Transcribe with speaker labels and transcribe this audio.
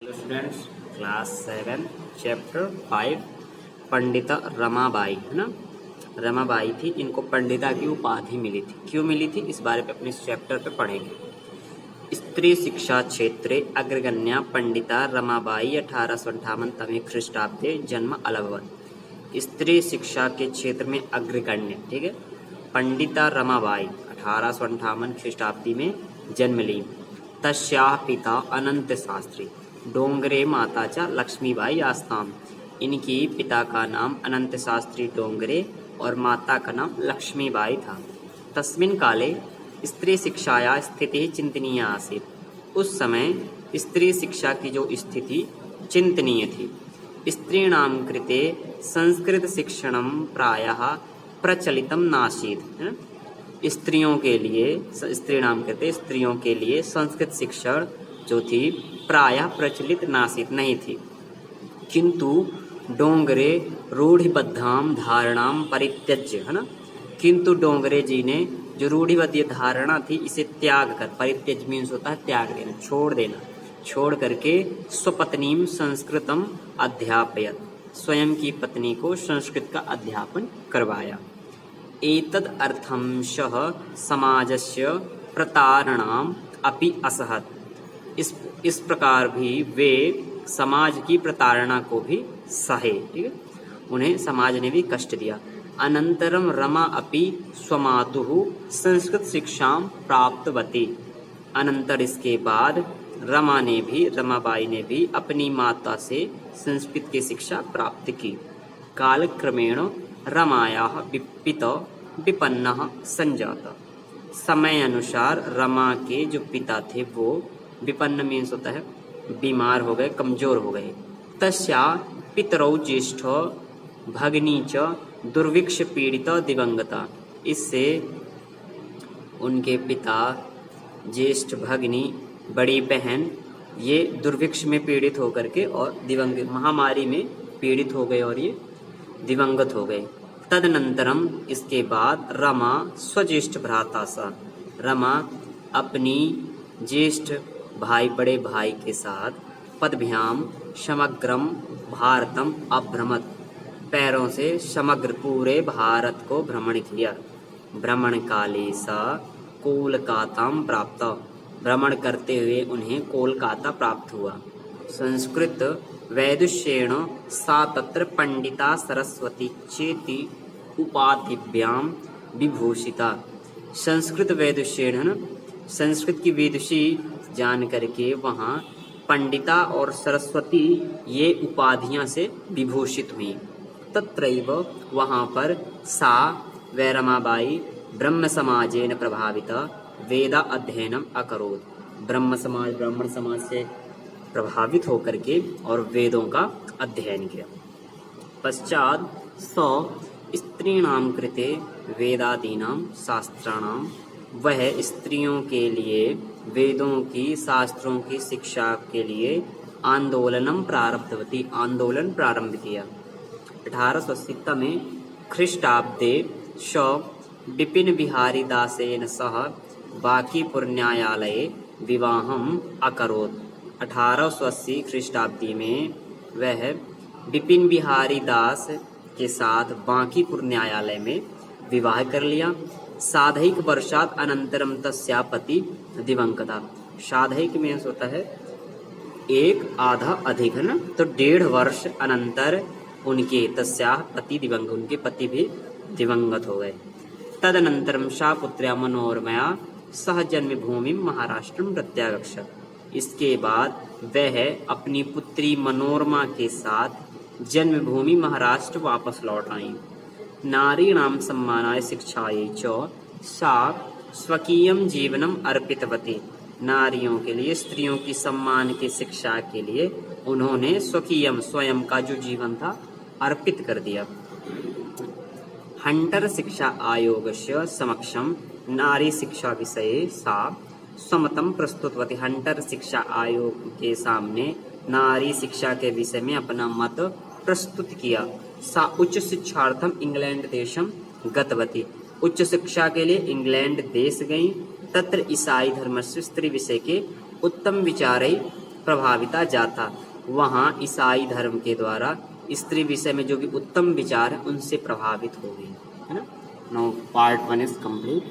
Speaker 1: Hello students, class 7 chapter 5 Pandita Ramabai है ना। रमाबाई थी, इनको पंडिता की उपाधि मिली थी। क्यों मिली थी इस बारे पे अपने इस चैप्टर पे पढ़ेंगे। स्त्री शिक्षा क्षेत्रे अग्रगण्या पंडिता रमाबाई 1858 तमे ख्रीष्टाब्दे जन्म अलभवत। स्त्री शिक्षा के क्षेत्र में अग्रगण्य, ठीक है, पंडिता रमाबाई 1858 ख्रीष्टाब्दी में जन्म ली। तस्याः पिता अनंत शास्त्री डोंगरे माता च लक्ष्मीबाई आस्ताम। इनकी पिता का नाम अनंत शास्त्री डोंगरे और माता का नाम लक्ष्मीबाई था। तस्मिन् काले स्त्री शिक्षाया स्थिति चिंतनीय आसीत्। उस समय स्त्री शिक्षा की जो स्थिति चिंतनीय थी। स्त्रीणां कृते संस्कृत शिक्षणं प्रायः प्रचलितं नासीत्। स्त्रियों के लिए, स्त्रीणाम कहते स्त्रियों के लिए संस्कृत शिक्षण जो थी प्रायः प्रचलित नासीत नहीं थी। किंतु डोंगरे रूढ़िबद्धाम धारणाम परित्यज्य, है ना। किंतु डोंगरे जी ने जो रूढ़िबद्ध धारणा थी इसे त्याग कर, परित्यज मीन्स होता है त्याग देना, छोड़ देना, छोड़ करके स्वपत्नीम संस्कृतम अध्यापयत, स्वयं की पत्नी को संस्कृत का अध्यापन करवाया। एतद अर्थंशः समाजस्य प्रतारणाम अपि असहत। इस प्रकार भी वे समाज की प्रताड़ना को भी सहे, ठीक है, उन्हें समाज ने भी कष्ट दिया। अनंतरम रमा अपि स्वमातुः संस्कृत शिक्षां प्राप्तवती। अनंतर इसके बाद रमाबाई ने भी अपनी माता से संस्कृत की शिक्षा प्राप्त की। कालक्रमेण रमायाः पिता विपन्नः संजाता। समय अनुसार रमा के जो पिता थे वो विपन्न मीन्स होता है बीमार हो गए, कमजोर हो गए। तस्या पितरौ ज्येष्ठ भगिनी च दुर्भिक्ष पीड़ित दिवंगता। इससे उनके पिता, ज्येष्ठ भगिनी, बड़ी बहन ये दुर्भिक्ष में पीड़ित होकर के और दिवंगत, महामारी में पीड़ित हो गए और ये दिवंगत हो गए। तदनंतरम इसके बाद रमा स्वज्येष्ठ भ्राता सा, रमा अपनी ज्येष्ठ भाई, बड़े भाई के साथ पदभ्याम समग्रम भारतम अभ्रमत, पैरों से समग्र पूरे भारत को भ्रमण किया। भ्रमण काले सा कोलकाताम प्राप्त, भ्रमण करते हुए उन्हें कोलकाता प्राप्त हुआ। संस्कृत वैदुष्येण सा तत्र पंडिता सरस्वती चेति उपाधिभ्याम विभूषिता। संस्कृत वैदुष्येण, है ना, संस्कृत की विदुषी जान करके वहाँ पंडिता और सरस्वती ये उपाधियां से विभूषित हुई। तत्रैव वहाँ पर सा वै रमाबाई ब्रह्म समाजेन प्रभाविता वेदा अध्ययनम अकरोत्। ब्राह्मण समाज से प्रभावित होकर के और वेदों का अध्ययन किया। पश्चात सौ स्त्रीणां कृते वेदादीनां शास्त्राणां, वह स्त्रियों के लिए वेदों की, शास्त्रों की शिक्षा के लिए आंदोलनम प्रारब्धवती, आंदोलन प्रारंभ किया। 1880 में ख्रीष्टाब्दे श विपिन बिहारी दासेन सह बांकीपुर न्यायालये विवाहम अकरोत्। 1880 ख्रीष्टाब्दी में वह विपिन बिहारी दास के साथ बांकीपुर न्यायालय में विवाह कर लिया। साधैक वर्षात अनंतरम तस्या पति दिवंगता। साधैक मीन्स होता है एक, आधा, अधिक, है ना, तो 1.5 वर्ष अनंतर उनके तस्या पति दिवंगत, उनके पति भी दिवंगत हो गए। तदनंतरम सा पुत्र्या मनोरमया सह जन्मभूमि महाराष्ट्र प्रत्यागच्छत्। इसके बाद वह अपनी पुत्री मनोरमा के साथ जन्मभूमि महाराष्ट्र वापस लौट आई। नारीणां सम्मानाय शिक्षायै च सा स्वकीयं जीवनम अर्पितवती। नारियों के लिए, स्त्रियों की सम्मान की शिक्षा के लिए उन्होंने स्वकीयम, स्वयं का जो जीवन था अर्पित कर दिया। हंटर शिक्षा आयोगस्य समक्षम नारी शिक्षा विषये सा स्वमतं प्रस्तुतवती। हंटर शिक्षा आयोग के सामने नारी शिक्षा के विषय में अपना मत प्रस्तुत किया। सा उच्च शिक्षार्थम इंग्लैंड देशम गतवती। उच्च शिक्षा के लिए इंग्लैंड देश गई। तत्र ईसाई धर्म से स्त्री विषय के उत्तम विचारै प्रभाविता जाता, वहाँ ईसाई धर्म के द्वारा स्त्री विषय में जो भी उत्तम विचार है उनसे प्रभावित हो गई, है ना। No part 1 is complete.